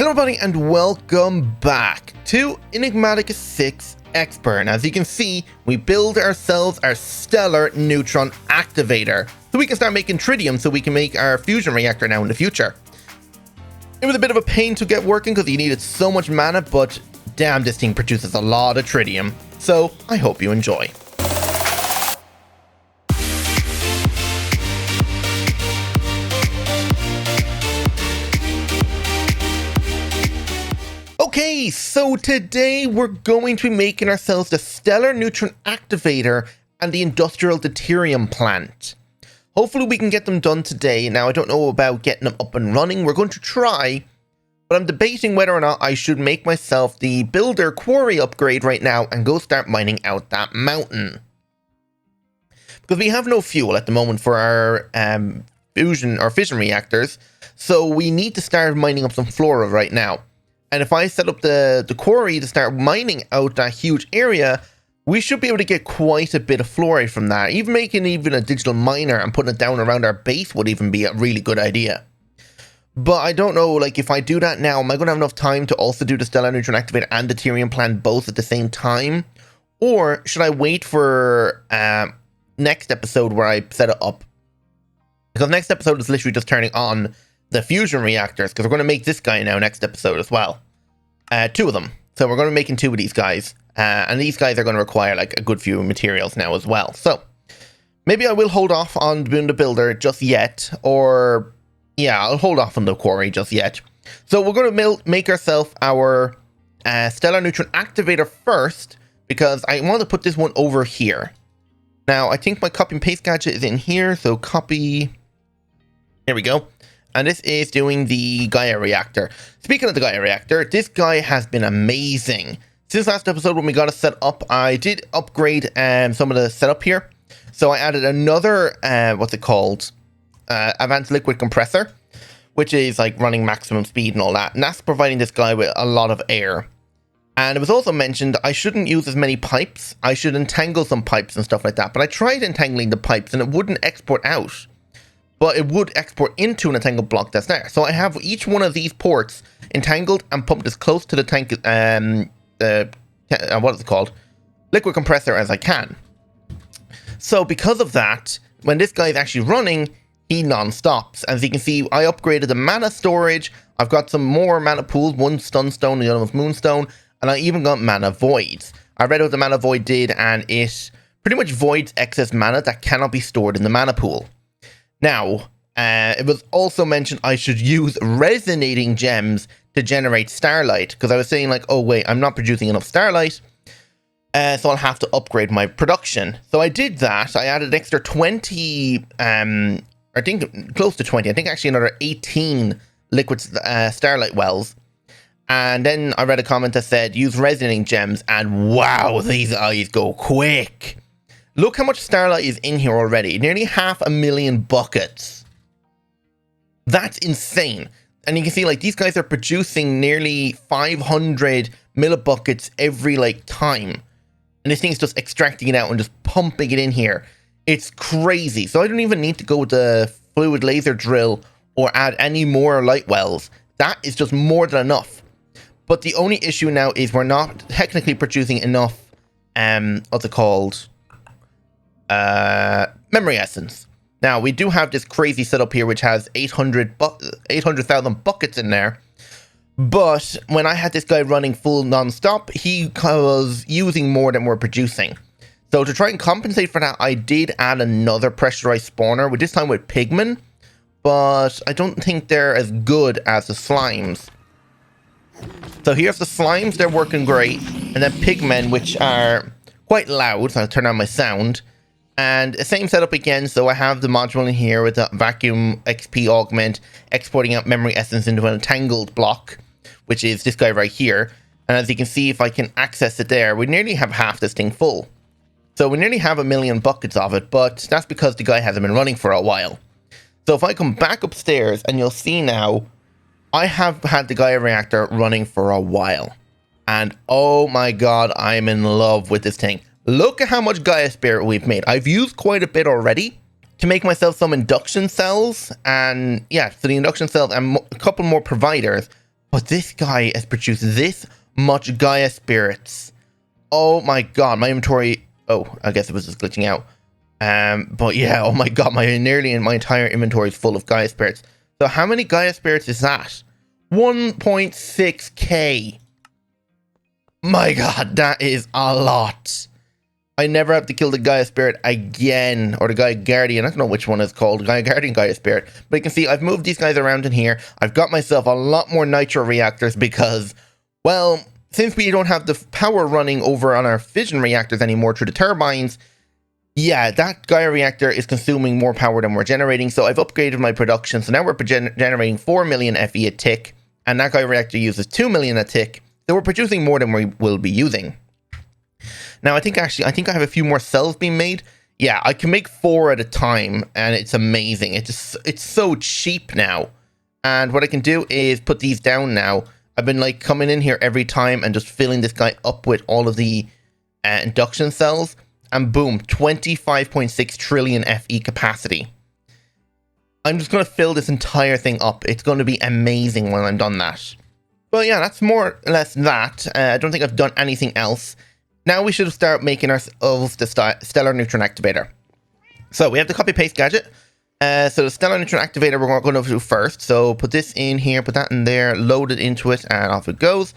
Hello everybody and welcome back to Enigmatica 6 Expert. And as you can see, we build ourselves our stellar Neutron Activator so we can start making tritium so we can make our fusion reactor now in the future. It was a bit of a pain to get working because you needed so much mana, but damn, this thing produces a lot of tritium. So I hope you enjoy. Okay, so today we're going to be making ourselves the stellar Neutron Activator and the industrial deuterium plant. Hopefully we can get them done today. Now, I don't know about getting them up and running. We're going to try, but I'm debating whether or not I should make myself the builder quarry upgrade right now and go start mining out that mountain. Because we have no fuel at the moment for our fusion or fission reactors, so we need to start mining up some flora right now. And if I set up the quarry to start mining out that huge area, we should be able to get quite a bit of fluorite from that. Even making a digital miner and putting it down around our base would even be a really good idea. But I don't know, like, if I do that now, am I going to have enough time to also do the stellar Neutron Activator and the deuterium plant both at the same time? Or should I wait for next episode where I set it up? Because next episode is literally just turning on the fusion reactors, because we're going to make this guy now next episode as well. Two of them. So we're going to be making two of these guys. And these guys are going to require like a good few materials now as well. So maybe I will hold off on doing the builder just yet. Or yeah, I'll hold off on the quarry just yet. So we're going to make ourselves our stellar Neutron Activator first, because I want to put this one over here. Now I think my copy and paste gadget is in here. So copy. There we go. And this is doing the Gaia reactor. Speaking of the Gaia reactor, this guy has been amazing. Since last episode when we got it set up, I did upgrade some of the setup here. So I added another, what's it called? Advanced liquid compressor, which is like running maximum speed and all that. And that's providing this guy with a lot of air. And it was also mentioned I shouldn't use as many pipes. I should entangle some pipes and stuff like that. But I tried entangling the pipes and it wouldn't export out. But it would export into an entangled block that's there. So I have each one of these ports entangled and pumped as close to the tank, what is it called? Liquid compressor as I can. So because of that, when this guy is actually running, he non-stops. As you can see, I upgraded the mana storage. I've got some more mana pools, one stun stone, the other one's moonstone, and I even got mana voids. I read what the mana void did, and it pretty much voids excess mana that cannot be stored in the mana pool. Now, it was also mentioned I should use resonating gems to generate starlight, because I was saying like, oh wait, I'm not producing enough starlight, so I'll have to upgrade my production. So I did that. I added an extra 20, I think close to 20, I think actually another 18 liquid starlight wells. And then I read a comment that said, use resonating gems, and wow, these eyes go quick. Look how much starlight is in here already. Nearly 500,000 buckets. That's insane. And you can see like these guys are producing nearly 500 millibuckets every like time. And this thing's just extracting it out and just pumping it in here. It's crazy. So I don't even need to go with the fluid laser drill or add any more light wells. That is just more than enough. But the only issue now is we're not technically producing enough, what's it called? Memory essence. Now we do have this crazy setup here which has 800,000 buckets in there, but when I had this guy running full non-stop, he was using more than we're producing. So to try and compensate for that, I did add another pressurized spawner, with this time with pigmen, but I don't think they're as good as the slimes. So here's the slimes, they're working great, and then pigmen, which are quite loud, so I'll turn on my sound. And the same setup again, so I have the module in here with the vacuum XP augment, exporting out memory essence into an entangled block, which is this guy right here. And as you can see, if I can access it there, we nearly have half this thing full. So we nearly have 1,000,000 buckets of it, but that's because the guy hasn't been running for a while. So if I come back upstairs, and you'll see now, I have had the Gaia reactor running for a while. And oh my god, I'm in love with this thing. Look at how much Gaia Spirit we've made. I've used quite a bit already to make myself some induction cells. And yeah, so the induction cells and a couple more providers. But this guy has produced this much Gaia spirits. Oh my god, my inventory... Oh, I guess it was just glitching out. But yeah, oh my god, my entire inventory is full of Gaia spirits. So how many Gaia spirits is that? 1.6k. My god, that is a lot. I never have to kill the Gaia Spirit again, or the Gaia Guardian. I don't know which one is called, Gaia Guardian, Gaia Spirit. But you can see I've moved these guys around in here. I've got myself a lot more nitro reactors because, well, since we don't have the power running over on our fission reactors anymore through the turbines, yeah, that Gaia reactor is consuming more power than we're generating. So I've upgraded my production. So now we're generating 4 million FE a tick, and that Gaia reactor uses 2 million a tick. So we're producing more than we will be using. Now, I think I have a few more cells being made. Yeah, I can make 4 at a time, and it's amazing. It's so cheap now. And what I can do is put these down now. I've been like coming in here every time and just filling this guy up with all of the induction cells. And boom, 25.6 trillion FE capacity. I'm just going to fill this entire thing up. It's going to be amazing when I'm done that. Well, yeah, that's more or less that. I don't think I've done anything else. Now we should start making ourselves the Stellar Neutron Activator. So we have the copy-paste gadget. So the Stellar Neutron Activator we're going to do first. So put this in here, put that in there, load it into it, and off it goes.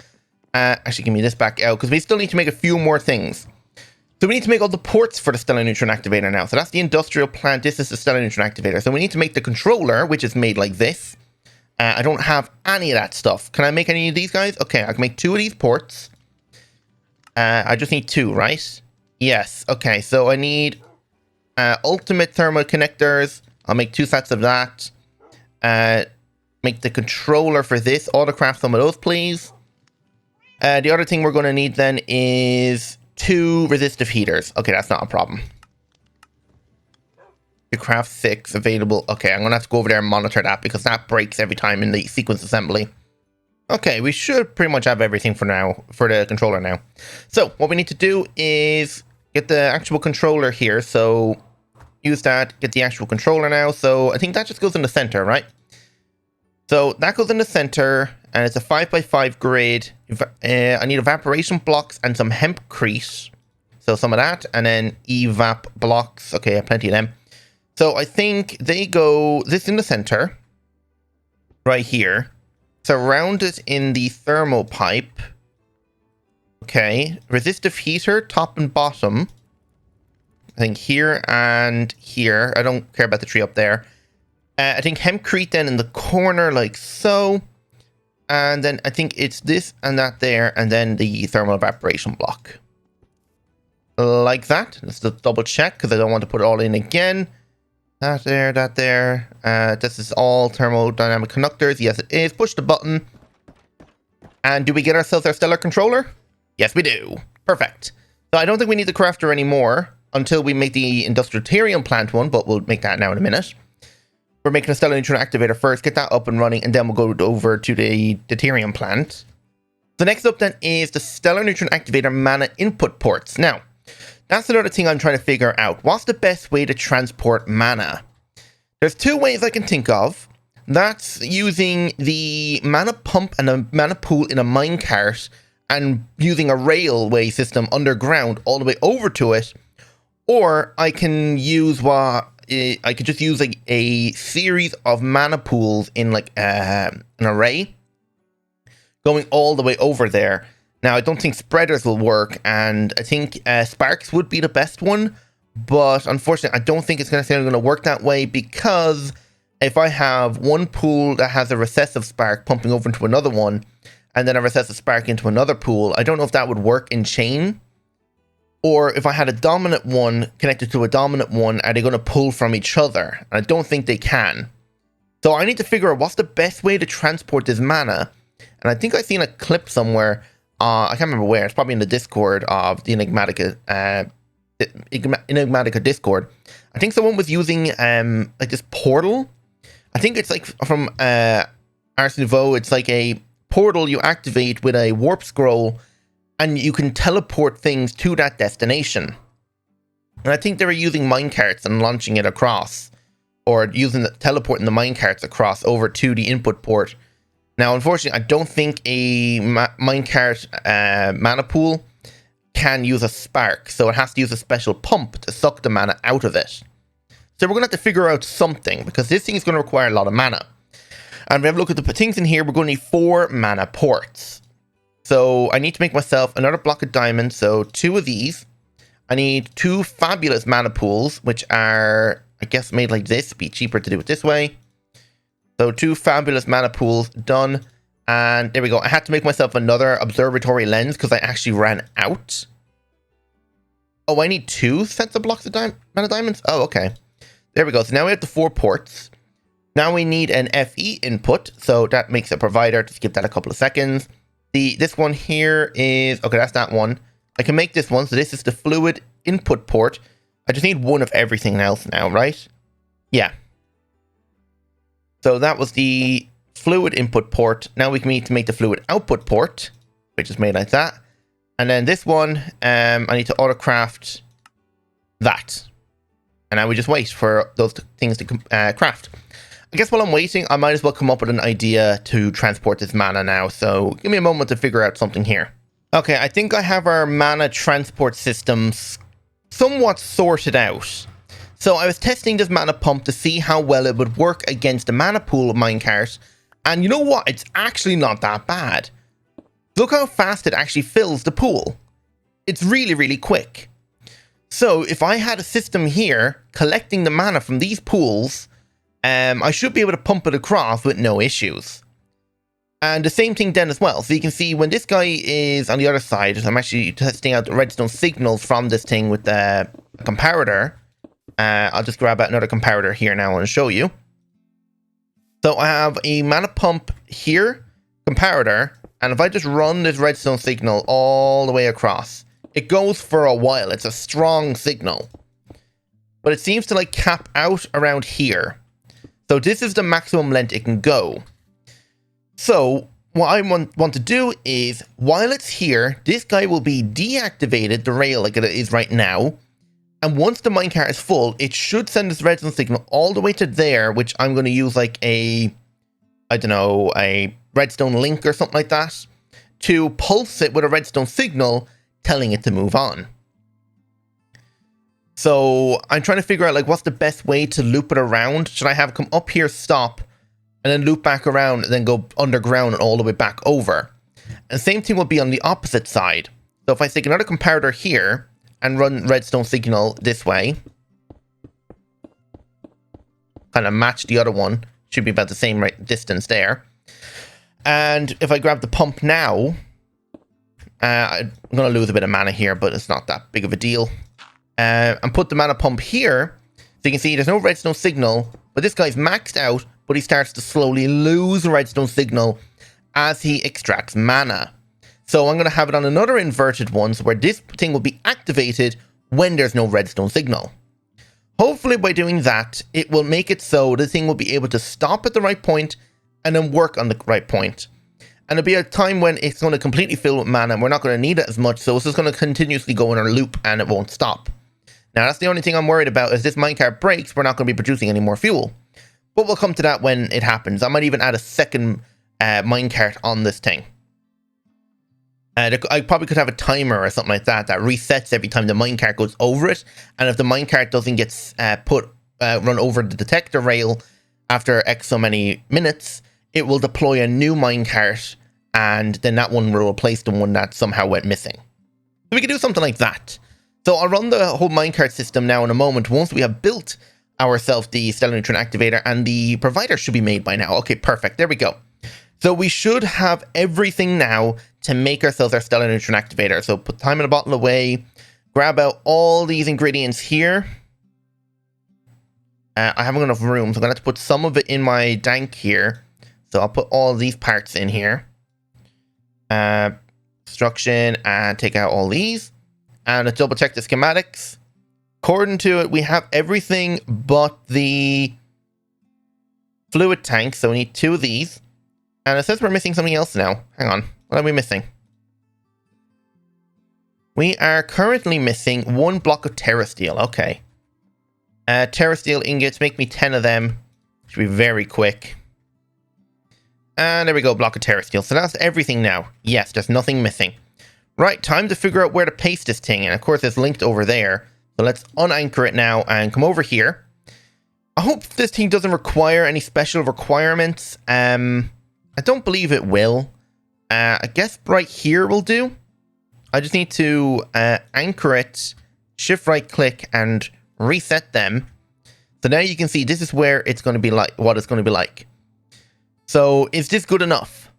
Actually, give me this back out, because we still need to make a few more things. So we need to make all the ports for the Stellar Neutron Activator now. So that's the industrial plant. This is the Stellar Neutron Activator. So we need to make the controller, which is made like this. I don't have any of that stuff. Can I make any of these guys? Okay, I can make 2 of these ports. I just need 2, right? Yes. Okay, so I need ultimate thermal connectors. I'll make 2 sets of that. Make the controller for this. Autocraft some of those, please. The other thing we're going to need then is 2 resistive heaters. Okay, that's not a problem. To craft 6 available. Okay, I'm going to have to go over there and monitor that because that breaks every time in the sequence assembly. Okay, we should pretty much have everything for now, for the controller now. So, what we need to do is get the actual controller here. So, use that, get the actual controller now. So, I think that just goes in the center, right? So, that goes in the center, and it's a 5x5 grid. I need evaporation blocks and some hempcrete. So, some of that, and then evap blocks. Okay, I have plenty of them. So, I think they go this in the center, right here. Surrounded in the thermal pipe. Okay. Resistive heater, top and bottom. I think here and here. I don't care about the tree up there. I think hempcrete then in the corner like so. And then I think it's this and that there. And then the thermal evaporation block. Like that. Let's just double check because I don't want to put it all in again. That there, that there. This is all thermodynamic conductors. Yes, it is. Push the button. And do we get ourselves our stellar controller? Yes, we do. Perfect. So I don't think we need the crafter anymore until we make the industrial tritium plant one, but we'll make that now in a minute. We're making a stellar neutron activator first, get that up and running, and then we'll go over to the deuterium plant. So next up then is the stellar neutron activator mana input ports. Now, that's another thing I'm trying to figure out. What's the best way to transport mana? There's 2 ways I can think of. That's using the mana pump and a mana pool in a minecart and using a railway system underground all the way over to it. Or I can use I could just use like a series of mana pools in like an array going all the way over there. Now, I don't think spreaders will work, and I think sparks would be the best one, but unfortunately, I don't think it's necessarily going to work that way, because if I have one pool that has a recessive spark pumping over into another one, and then a recessive spark into another pool, I don't know if that would work in chain, or if I had a dominant one connected to a dominant one, are they going to pull from each other? And I don't think they can. So I need to figure out what's the best way to transport this mana, and I think I've seen a clip somewhere. I can't remember where. It's probably in the Discord of the Enigmatica Discord. I think someone was using like this portal. I think it's like from Ars Nouveau. It's like a portal you activate with a warp scroll, and you can teleport things to that destination. And I think they were using minecarts and launching it across, or teleporting the minecarts across over to the input port. Now, unfortunately, I don't think a minecart mana pool can use a spark, so it has to use a special pump to suck the mana out of it. So we're going to have to figure out something, because this thing is going to require a lot of mana. And if we have a look at the things in here, we're going to need 4 mana ports. So I need to make myself another block of diamonds, so 2 of these. I need 2 fabulous mana pools, which are, I guess, made like this. It'd be cheaper to do it this way. So 2 fabulous mana pools done. And there we go. I had to make myself another observatory lens because I actually ran out. Oh, I need 2 sets of blocks of mana diamonds? Oh, okay. There we go. So now we have the 4 ports. Now we need an FE input. So that makes a provider. Just give that a couple of seconds. This one here is... Okay, that's that one. I can make this one. So this is the fluid input port. I just need 1 of everything else now, right? Yeah. So that was the fluid input port. Now we need to make the fluid output port, which is made like that. And then this one, I need to autocraft that. And now we just wait for those things to craft. I guess while I'm waiting, I might as well come up with an idea to transport this mana now. So give me a moment to figure out something here. Okay, I think I have our mana transport systems somewhat sorted out. So I was testing this mana pump to see how well it would work against the mana pool of minecart. And you know what? It's actually not that bad. Look how fast it actually fills the pool. It's really, really quick. So if I had a system here collecting the mana from these pools, I should be able to pump it across with no issues. And the same thing then as well. So you can see when this guy is on the other side, I'm actually testing out the redstone signals from this thing with the comparator. I'll just grab out another comparator here now and show you. So I have a mana pump here, comparator, and if I just run this redstone signal all the way across, it goes for a while. It's a strong signal. But it seems to like cap out around here. So this is the maximum length it can go. So what I want to do is, while it's here, this guy will be deactivated, the rail like it is right now. And once the minecart is full, it should send this redstone signal all the way to there, which I'm going to use like a, I don't know, a redstone link or something like that, to pulse it with a redstone signal, telling it to move on. So I'm trying to figure out like what's the best way to loop it around. Should I have it come up here, stop, and then loop back around and then go underground and all the way back over? And the same thing will be on the opposite side. So if I stick another comparator here and run redstone signal this way, kind of match the other one, should be about the same distance there. And if I grab the pump now, I'm going to lose a bit of mana here, but it's not that big of a deal. And put the mana pump here, so you can see there's no redstone signal, but this guy's maxed out, but he starts to slowly lose redstone signal as he extracts mana. So I'm going to have it on another inverted one, so where this thing will be activated when there's no redstone signal. Hopefully by doing that, it will make it so the thing will be able to stop at the right point and then work on the right point. And there'll be a time when it's going to completely fill with mana and we're not going to need it as much, so it's just going to continuously go in a loop and it won't stop. Now that's the only thing I'm worried about. Is this minecart breaks, we're not going to be producing any more fuel. But we'll come to that when it happens. I might even add a second minecart on this thing. I probably could have a timer or something like that that resets every time the minecart goes over it. And if the minecart doesn't get run over the detector rail after X so many minutes, it will deploy a new minecart, and then that one will replace the one that somehow went missing. So we can do something like that. So I'll run the whole minecart system now in a moment once we have built ourselves the Stellar Neutron Activator, and the provider should be made by now. Okay, perfect. There we go. So we should have everything now to make ourselves our Stellar Neutron Activator. So put time in a bottle away, grab out all these ingredients here. I haven't got enough room, so I'm going to have to put some of it in my tank here. So I'll put all these parts in here. Construction, and take out all these. And let's double check the schematics. According to it, we have everything but the fluid tank. So we need 2 of these. And it says we're missing something else now. Hang on. What are we missing? We are currently missing 1 block of terrasteel. Okay. Terrasteel ingots, make me 10 of them. Should be very quick. And there we go, block of terra steel. So that's everything now. Yes, there's nothing missing. Right, time to figure out where to paste this thing. And of course, it's linked over there. So let's unanchor it now and come over here. I hope this thing doesn't require any special requirements. I don't believe it will. I guess right here will do. I just need to anchor it, shift right click and reset them. So now you can see this is where it's going to be like, what it's going to be like. So is this good enough?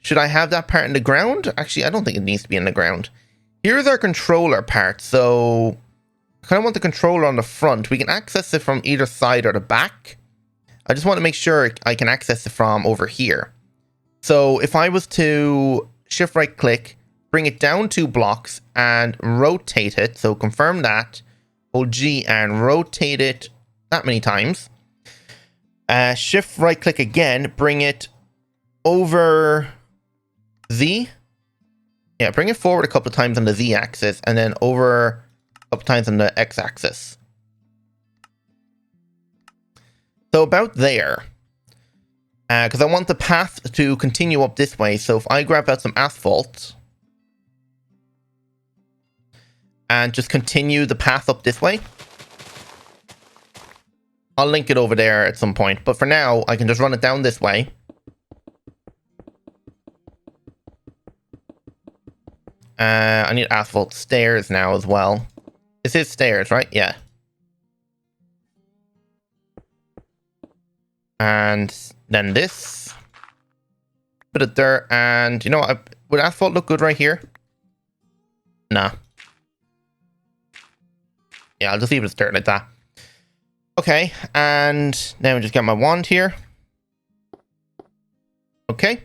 Should I have that part in the ground? Actually, I don't think it needs to be in the ground. Here's our controller part. So I kind of want the controller on the front. We can access it from either side or the back. I just want to make sure I can access it from over here. So if I was to shift right click, bring it down 2 blocks and rotate it. So confirm that. Hold G and rotate it that many times. Shift right click again, bring it over Z. Yeah, bring it forward a couple of times on the Z axis and then over a couple of times on the X axis. So about there. Because I want the path to continue up this way. So if I grab out some asphalt and just continue the path up this way, I'll link it over there at some point. But for now, I can just run it down this way. I need asphalt stairs now as well. This is stairs, right? Yeah. And then this. Bit of dirt. And you know what? Would asphalt look good right here? Nah. Yeah, I'll just leave it as dirt like that. Okay, and now I just get my wand here. Okay,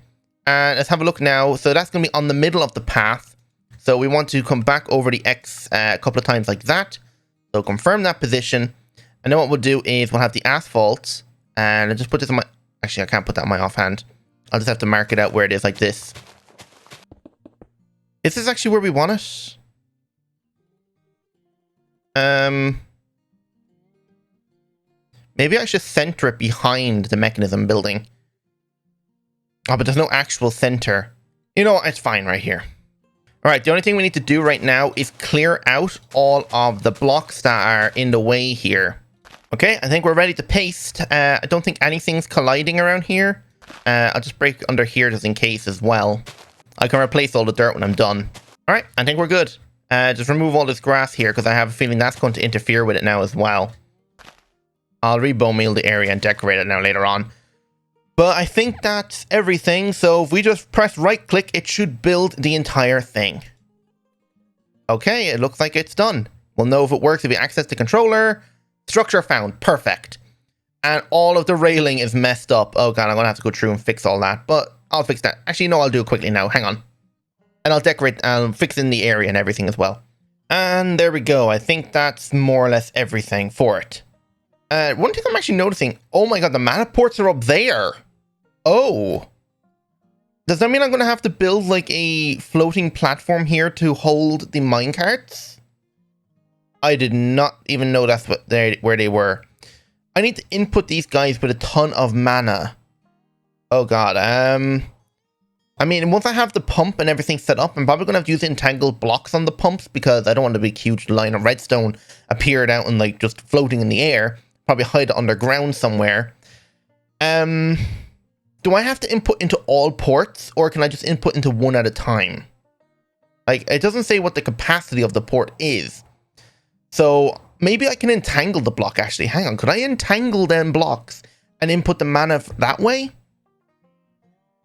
and let's have a look now. So that's going to be on the middle of the path. So we want to come back over the X a couple of times like that. So confirm that position. And then what we'll do is we'll have the asphalt. And I'll just put this on my... Actually, I can't put that on my offhand. I'll just have to mark it out where it is like this. Is this actually where we want it? Maybe I should center it behind the mechanism building. Oh, but there's no actual center. You know, it's fine right here. All right, the only thing we need to do right now is clear out all of the blocks that are in the way here. Okay, I think we're ready to paste. I don't think anything's colliding around here. I'll just break under here just in case as well. I can replace all the dirt when I'm done. All right, I think we're good. Just remove all this grass here because I have a feeling that's going to interfere with it now as well. I'll rebone meal the area and decorate it now later on. But I think that's everything. So if we just press right click, it should build the entire thing. Okay, it looks like it's done. We'll know if it works if we access the controller. Structure found. Perfect. And all of the railing is messed up. Oh god, I'm going to have to go through and fix all that. But I'll fix that. Actually, no, I'll do it quickly now. Hang on. And I'll decorate, fix in the area and everything as well. And there we go. I think that's more or less everything for it. One thing I'm actually noticing, oh my god, the mana ports are up there. Oh. Does that mean I'm going to have to build like a floating platform here to hold the minecarts? I did not even know that's what where they were. I need to input these guys with a ton of mana. Oh god, I mean, once I have the pump and everything set up, I'm probably going to have to use entangled blocks on the pumps because I don't want a big huge line of redstone appeared out and like just floating in the air. Probably hide it underground somewhere. Do I have to input into all ports or can I just input into one at a time? Like, it doesn't say what the capacity of the port is. So maybe I can entangle the block actually. Hang on, could I entangle them blocks and input the mana that way?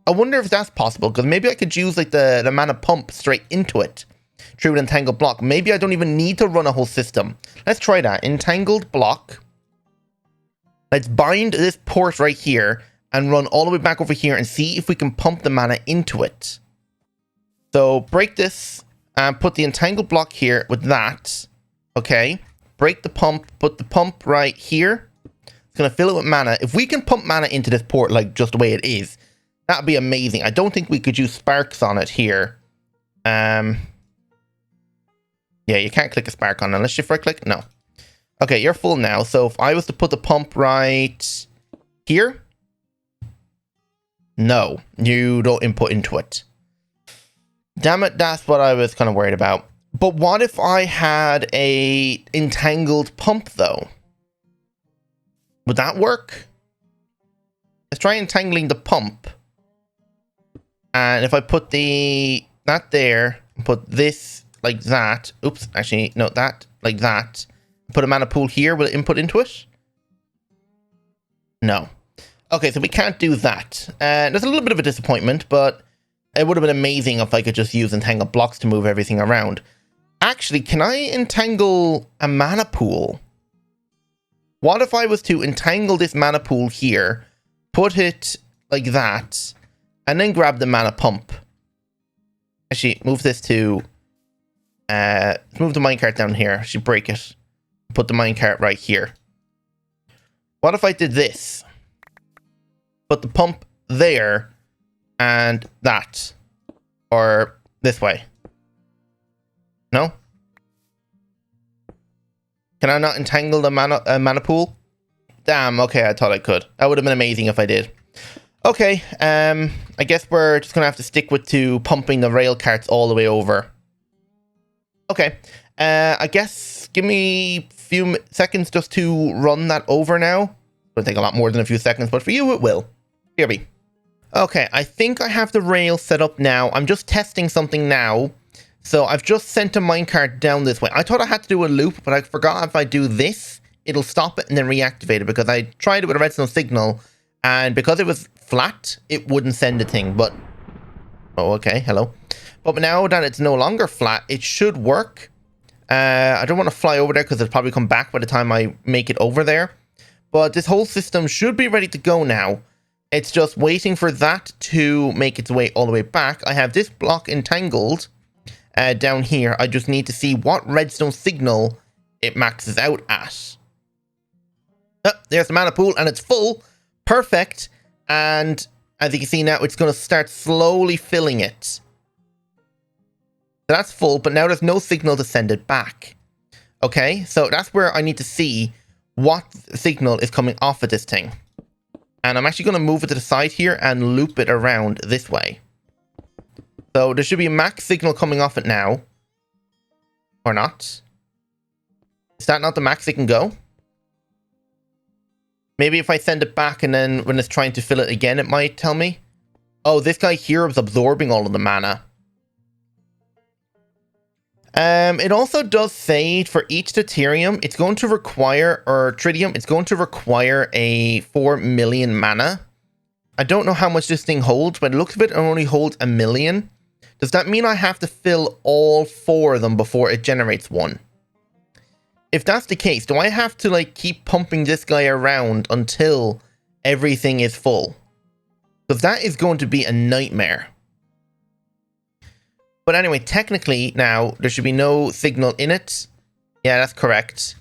I wonder if that's possible because maybe I could use like the mana pump straight into it through an entangled block. Maybe I don't even need to run a whole system. Let's try that. Entangled block. Let's bind this port right here and run all the way back over here and see if we can pump the mana into it. So break this and put the entangled block here with that. Okay. Break the pump, put the pump right here. It's going to fill it with mana. If we can pump mana into this port like just the way it is, that'd be amazing. I don't think we could use sparks on it here. Yeah, you can't click a spark on it unless shift right click. No. Okay, you're full now. So if I was to put the pump right here, No, you don't input into it. Damn it, that's what I was kind of worried about. But what if I had a entangled pump, though? Would that work? Let's try entangling the pump. And if I put that there, put this like that. Oops, actually, no, that like that. Put a mana pool here, will it input into it? No. Okay, so we can't do that. There's a little bit of a disappointment, but it would have been amazing if I could just use entangle blocks to move everything around. Actually, can I entangle a mana pool? What if I was to entangle this mana pool here, put it like that, and then grab the mana pump? Actually, move this to... move the minecart down here. Actually, break it. Put the minecart right here. What if I did this? Put the pump there, and that. Or this way. No? Can I not entangle the mana pool? Damn, okay, I thought I could. That would have been amazing if I did. Okay, I guess we're just going to have to stick with pumping the rail carts all the way over. Okay, I guess give me a few seconds just to run that over now. It'll take a lot more than a few seconds, but for you it will. Here we. Okay, I think I have the rail set up now. I'm just testing something now. So I've just sent a minecart down this way. I thought I had to do a loop, but I forgot if I do this, it'll stop it and then reactivate it, because I tried it with a redstone signal, and because it was flat, it wouldn't send a thing, but... Oh, okay, hello. But now that it's no longer flat, it should work. I don't want to fly over there because it'll probably come back by the time I make it over there. But this whole system should be ready to go now. It's just waiting for that to make its way all the way back. I have this block entangled down here. I just need to see what redstone signal it maxes out at. Oh, there's the mana pool and it's full. Perfect. And as you can see now, it's going to start slowly filling it. So that's full, but now there's no signal to send it back. Okay, so that's where I need to see what signal is coming off of this thing. And I'm actually going to move it to the side here and loop it around this way. So there should be a max signal coming off it now. Or not. Is that not the max it can go? Maybe if I send it back and then when it's trying to fill it again, it might tell me. Oh, this guy here is absorbing all of the mana. It also does say for each tritium, it's going to require, or tritium, it's going to require a 4 million mana. I don't know how much this thing holds, but it looks like it only holds 1 million. Does that mean I have to fill all 4 of them before it generates one? If that's the case, do I have to like keep pumping this guy around until everything is full? Because that is going to be a nightmare. But anyway, technically now, there should be no signal in it. Yeah, that's correct.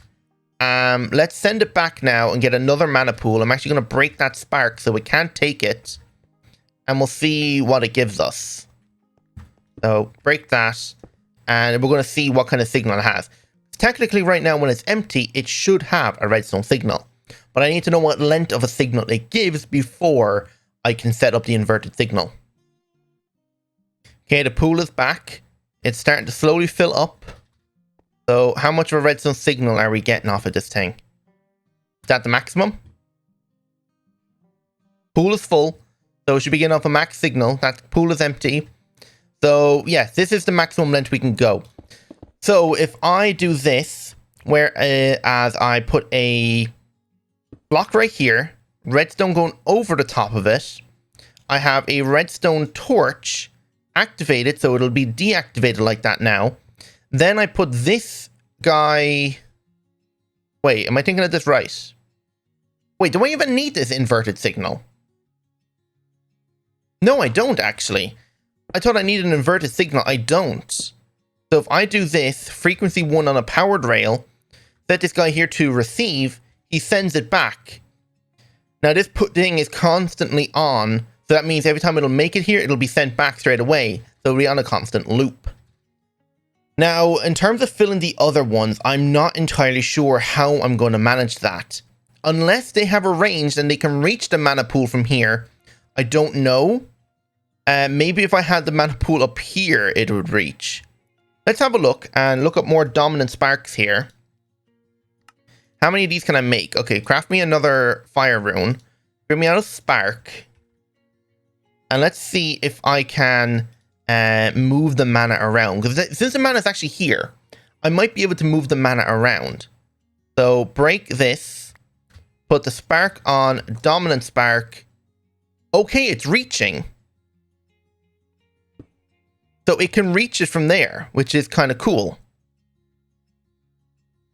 Let's send it back now and get another mana pool. I'm actually going to break that spark so we can't take it. And we'll see what it gives us. So, break that. And we're going to see what kind of signal it has. Technically, right now, when it's empty, it should have a redstone signal. But I need to know what length of a signal it gives before I can set up the inverted signal. Okay, the pool is back. It's starting to slowly fill up. So how much of a redstone signal are we getting off of this thing? Is that the maximum? Pool is full. So we should be getting off a max signal. That pool is empty. So yes, this is the maximum length we can go. So if I do this, as I put a block right here, redstone going over the top of it, I have a redstone torch activated, so it'll be deactivated like that now. Then I put this guy... Wait, am I thinking of this right? Wait, do I even need this inverted signal? No, I don't actually. I thought I needed an inverted signal. I don't. So if I do this, frequency 1 on a powered rail, set this guy here to receive, he sends it back. Now this thing is constantly on, so that means every time it'll make it here, it'll be sent back straight away. So it'll be on a constant loop. Now, in terms of filling the other ones, I'm not entirely sure how I'm going to manage that. Unless they have arranged and they can reach the mana pool from here, I don't know. Maybe if I had the mana pool up here, it would reach. Let's have a look and look up more dominant sparks here. How many of these can I make? Okay, craft me another fire rune. Bring me out a spark. And let's see if I can move the mana around. Because since the mana is actually here, I might be able to move the mana around. So break this. Put the spark on dominant spark. Okay, it's reaching. So it can reach it from there, which is kind of cool.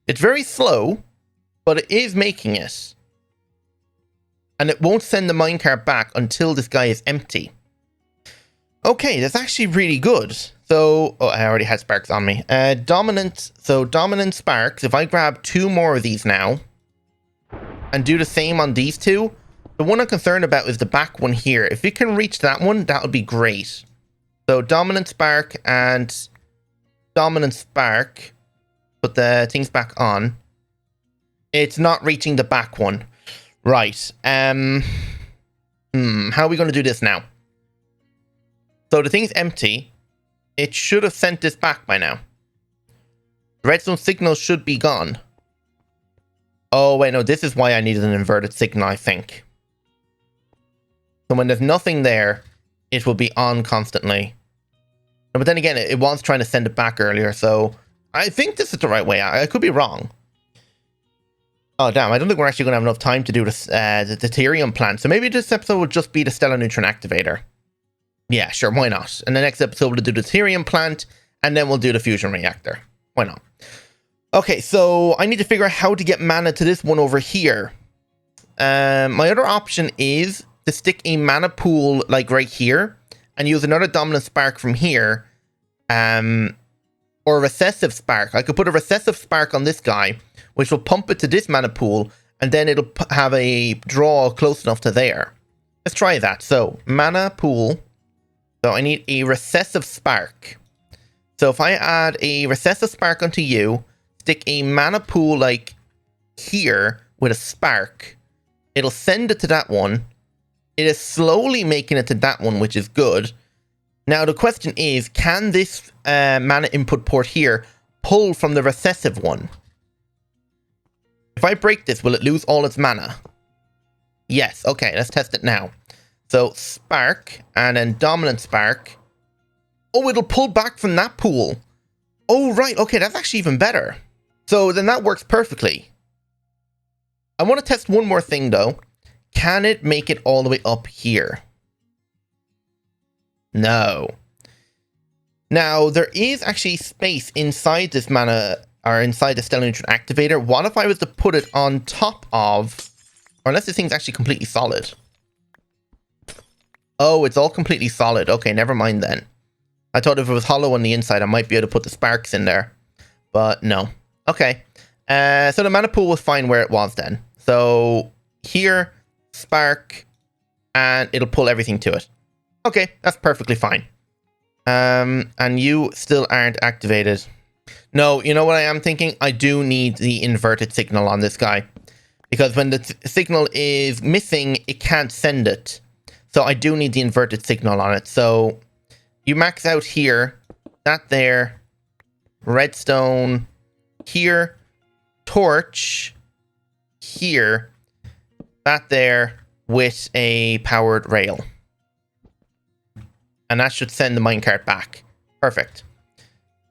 It's very slow, but it is making it. And it won't send the minecart back until this guy is empty. Okay, that's actually really good. So, oh, I already had sparks on me. Dominant sparks. If I grab 2 more of these now and do the same on these 2, the one I'm concerned about is the back one here. If it can reach that one, that would be great. So dominant spark and dominant spark. Put the things back on. It's not reaching the back one. Right. How are we going to do this now? So the thing's empty. It should have sent this back by now. The redstone signal should be gone. Oh, wait, no. This is why I needed an inverted signal, I think. So when there's nothing there, it will be on constantly. But then again, it was trying to send it back earlier, so I think this is the right way. I could be wrong. Oh, damn. I don't think we're actually going to have enough time to do this, the deuterium plant. So maybe this episode will just be the stellar neutron activator. Yeah, sure. Why not? And the next episode we'll do the deuterium plant, and then we'll do the fusion reactor. Why not? Okay, so I need to figure out how to get mana to this one over here. My other option is to stick a mana pool like right here and use another dominant spark from here, or a recessive spark. I could put a recessive spark on this guy, which will pump it to this mana pool, and then it'll have a draw close enough to there. Let's try that. So mana pool. So I need a recessive spark. So if I add a recessive spark onto you, stick a mana pool like here with a spark, it'll send it to that one. It is slowly making it to that one, which is good. Now the question is, can this mana input port here pull from the recessive one? If I break this, will it lose all its mana? Yes. Okay, let's test it now. So spark and then dominant spark. Oh, it'll pull back from that pool. Oh, right. Okay, that's actually even better. So then that works perfectly. I want to test one more thing though. Can it make it all the way up here? No. Now, there is actually space inside this mana, or inside the stellar neutron activator. What if I was to put it on top of, or unless this thing's actually completely solid? Oh, it's all completely solid. Okay, never mind then. I thought if it was hollow on the inside, I might be able to put the sparks in there. But no. Okay. So the mana pool was fine where it was then. So here, spark, and it'll pull everything to it. Okay, that's perfectly fine. And you still aren't activated. No, you know what I am thinking? I do need the inverted signal on this guy. Because when the signal is missing, it can't send it. So I do need the inverted signal on it. So you max out here, that there, redstone here, torch here, that there with a powered rail. And that should send the minecart back. Perfect.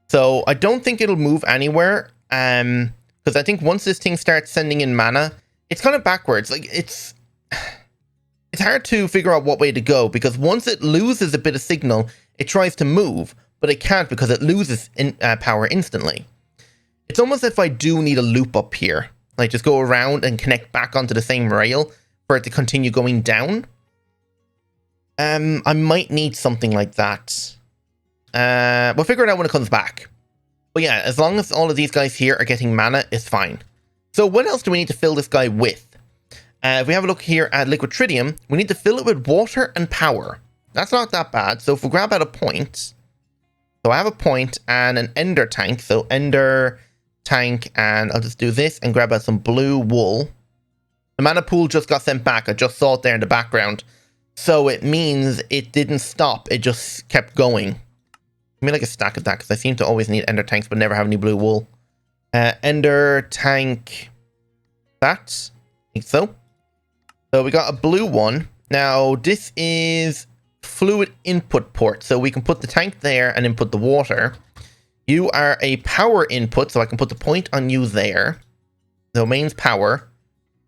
So I don't think it'll move anywhere. Because I think once this thing starts sending in mana, it's kind of backwards. Like it's hard to figure out what way to go, because once it loses a bit of signal, it tries to move, but it can't because it loses power instantly. It's almost as if I do need a loop up here. Like just go around and connect back onto the same rail for it to continue going down. I might need something like that. We'll figure it out when it comes back. But yeah, as long as all of these guys here are getting mana, it's fine. So what else do we need to fill this guy with? If we have a look here at liquid tritium, we need to fill it with water and power. That's not that bad. So if we grab out a point. So I have a point and an ender tank. So ender tank, and I'll just do this and grab out some blue wool. The mana pool just got sent back. I just saw it there in the background. So it means it didn't stop. It just kept going. Give me like a stack of that, because I seem to always need ender tanks, but never have any blue wool. Ender tank. That. I think so. So we got a blue one. Now, this is fluid input port. So we can put the tank there and input the water. You are a power input, so I can put the point on you there. Domain's power.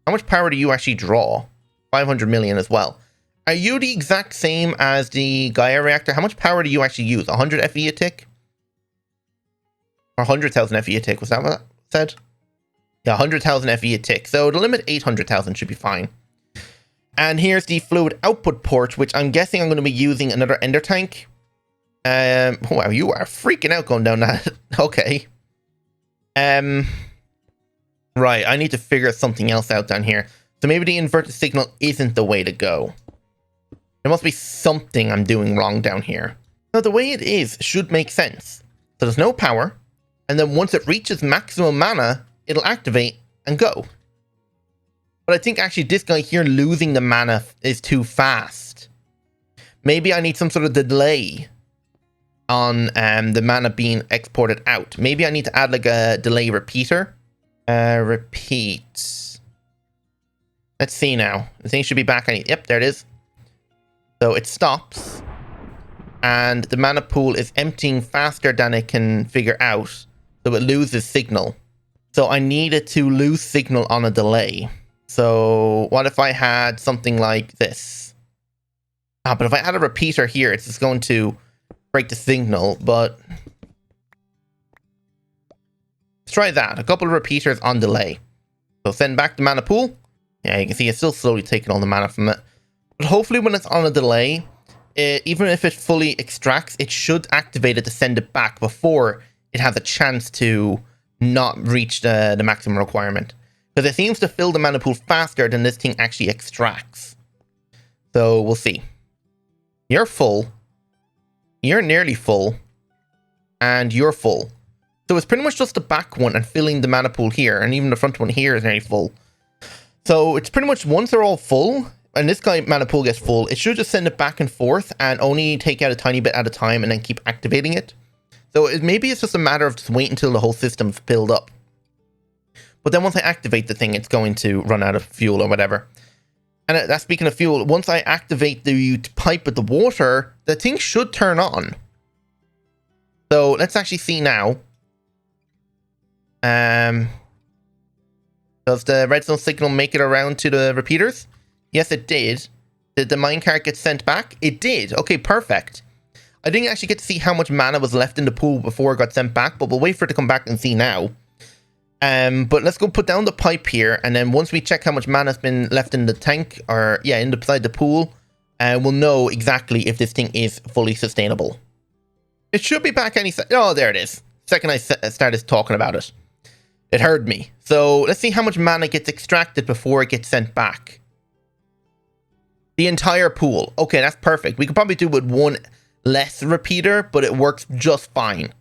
How much power do you actually draw? 500 million as well. Are you the exact same as the Gaia reactor? How much power do you actually use? 100 FE a tick? Or 100,000 FE a tick? Was that what I said? Yeah, 100,000 FE a tick. So the limit 800,000 should be fine. And here's the fluid output port, which I'm guessing I'm going to be using another ender tank. Wow, you are freaking out going down that. Okay. Right, I need to figure something else out down here. So maybe the inverted signal isn't the way to go. There must be something I'm doing wrong down here. Now, the way it is should make sense. So there's no power, and then once it reaches maximum mana, it'll activate and go. But I think actually this guy here losing the mana is too fast. Maybe I need some sort of delay on the mana being exported out. Maybe I need to add like a delay repeater. Repeat. Let's see now. The thing should be back. Yep, there it is. So it stops. And the mana pool is emptying faster than it can figure out. So it loses signal. So I needed to lose signal on a delay. So what if I had something like this? But if I add a repeater here, it's just going to break the signal. But let's try that. A couple of repeaters on delay. So send back the mana pool. Yeah, you can see it's still slowly taking all the mana from it. But hopefully when it's on a delay, even if it fully extracts, it should activate it to send it back before it has a chance to not reach the maximum requirement. Because it seems to fill the mana pool faster than this thing actually extracts. So we'll see. You're full. You're nearly full. And you're full. So it's pretty much just the back one and filling the mana pool here. And even the front one here is nearly full. So it's pretty much once they're all full, and this guy mana pool gets full, it should just send it back and forth and only take out a tiny bit at a time and then keep activating it. So maybe it's just a matter of just waiting until the whole system's filled up. But then once I activate the thing, it's going to run out of fuel or whatever. And that's speaking of fuel, once I activate the pipe with the water, the thing should turn on. So let's actually see now. Does the redstone signal make it around to the repeaters? Yes, it did. Did the minecart get sent back? It did. Okay, perfect. I didn't actually get to see how much mana was left in the pool before it got sent back, but we'll wait for it to come back and see now. But let's go put down the pipe here, and then once we check how much mana has been left in the tank, or yeah, inside the pool, we'll know exactly if this thing is fully sustainable. It should be back any second. Oh, there it is. Second I started talking about it. It heard me. So let's see how much mana gets extracted before it gets sent back. The entire pool. Okay, that's perfect. We could probably do with one less repeater, but it works just fine.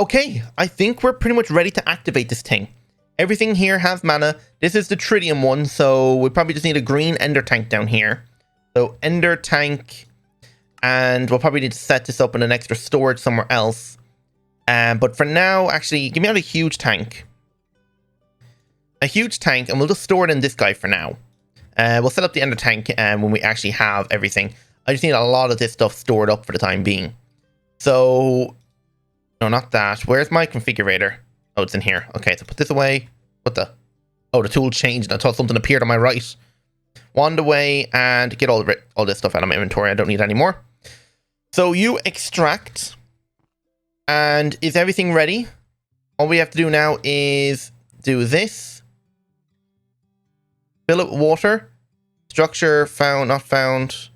Okay, I think we're pretty much ready to activate this thing. Everything here has mana. This is the tritium one, so we probably just need a green ender tank down here. So ender tank, and we'll probably need to set this up in an extra storage somewhere else. But for now, actually, give me out a huge tank. A huge tank, and we'll just store it in this guy for now. We'll set up the ender tank when we actually have everything. I just need a lot of this stuff stored up for the time being. So, no, not that. Where's my configurator? Oh, it's in here. Okay, so put this away. What the? Oh, the tool changed. I thought something appeared on my right. Wand away and get all this stuff out of my inventory. I don't need any more. So you extract. And is everything ready? All we have to do now is do this. Fill it with water. Structure found, not found.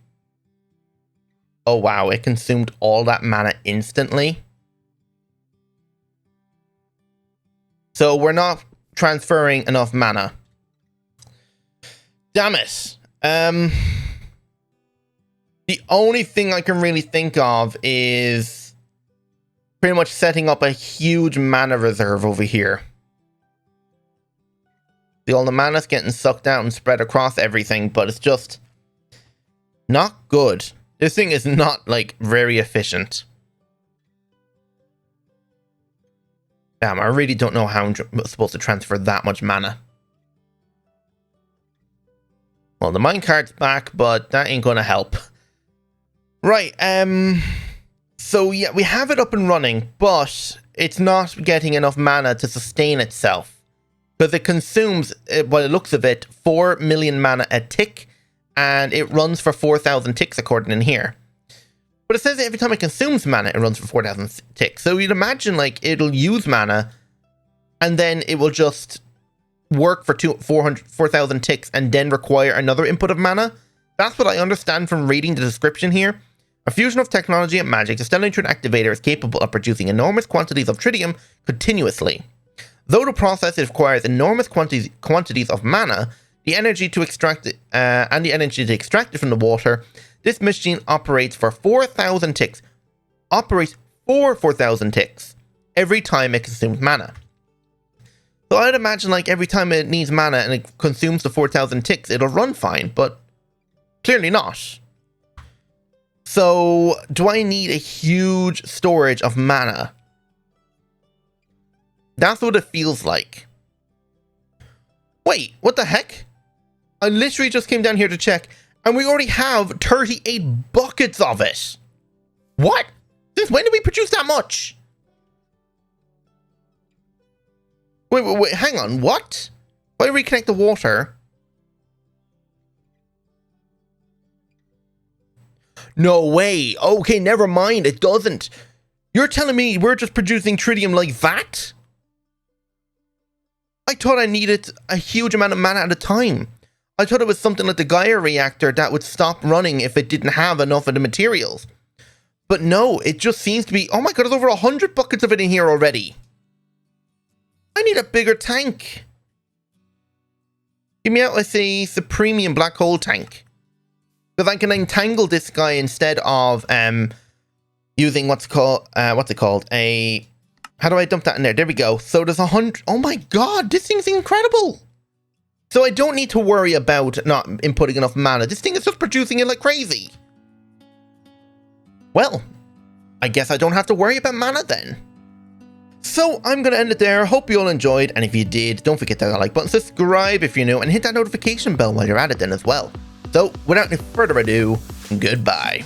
Oh wow, it consumed all that mana instantly. So we're not transferring enough mana. Damn it. The only thing I can really think of is pretty much setting up a huge mana reserve over here. See, all the mana's getting sucked out and spread across everything, but it's just Not good. This thing is not, like, very efficient. Damn, I really don't know how I'm supposed to transfer that much mana. Well, the minecart's back, but that ain't gonna help. Right, so yeah, we have it up and running, but it's not getting enough mana to sustain itself. Because it consumes, by the looks of it, 4 million mana a tick, and it runs for 4,000 ticks according in here. But it says that every time it consumes mana, it runs for 4,000 ticks. So you'd imagine, like, it'll use mana, and then it will just work for 4,000 ticks and then require another input of mana. That's what I understand from reading the description here. A fusion of technology and magic, the Stellar Neutron Activator is capable of producing enormous quantities of tritium continuously. Though the process requires enormous quantities of mana, the energy to extract it, and the energy to extract it from the water, this machine operates for 4,000 ticks. Operates for 4,000 ticks every time it consumes mana. So I'd imagine, like, every time it needs mana and it consumes the 4,000 ticks, it'll run fine, but clearly not. So, do I need a huge storage of mana? That's what it feels like. Wait, what the heck? I literally just came down here to check, and we already have 38 buckets of it. What? Since when did we produce that much? Wait, hang on, what? Why reconnect the water? No way. Okay, never mind, it doesn't. You're telling me we're just producing tritium like that? I thought I needed a huge amount of mana at a time. I thought it was something like the Gaia reactor that would stop running if it didn't have enough of the materials. But no, it just seems to be... Oh my god, there's over 100 buckets of it in here already. I need a bigger tank. Give me out, let's say, the premium black hole tank. Because I can entangle this guy instead of using what's it called? How do I dump that in there? There we go. So there's 100. Oh my god, this thing's incredible. So I don't need to worry about not inputting enough mana. This thing is just producing it like crazy. Well, I guess I don't have to worry about mana then. So I'm going to end it there. Hope you all enjoyed. And if you did, don't forget that like button, subscribe if you're new, and hit that notification bell while you're at it then as well. So without any further ado, goodbye.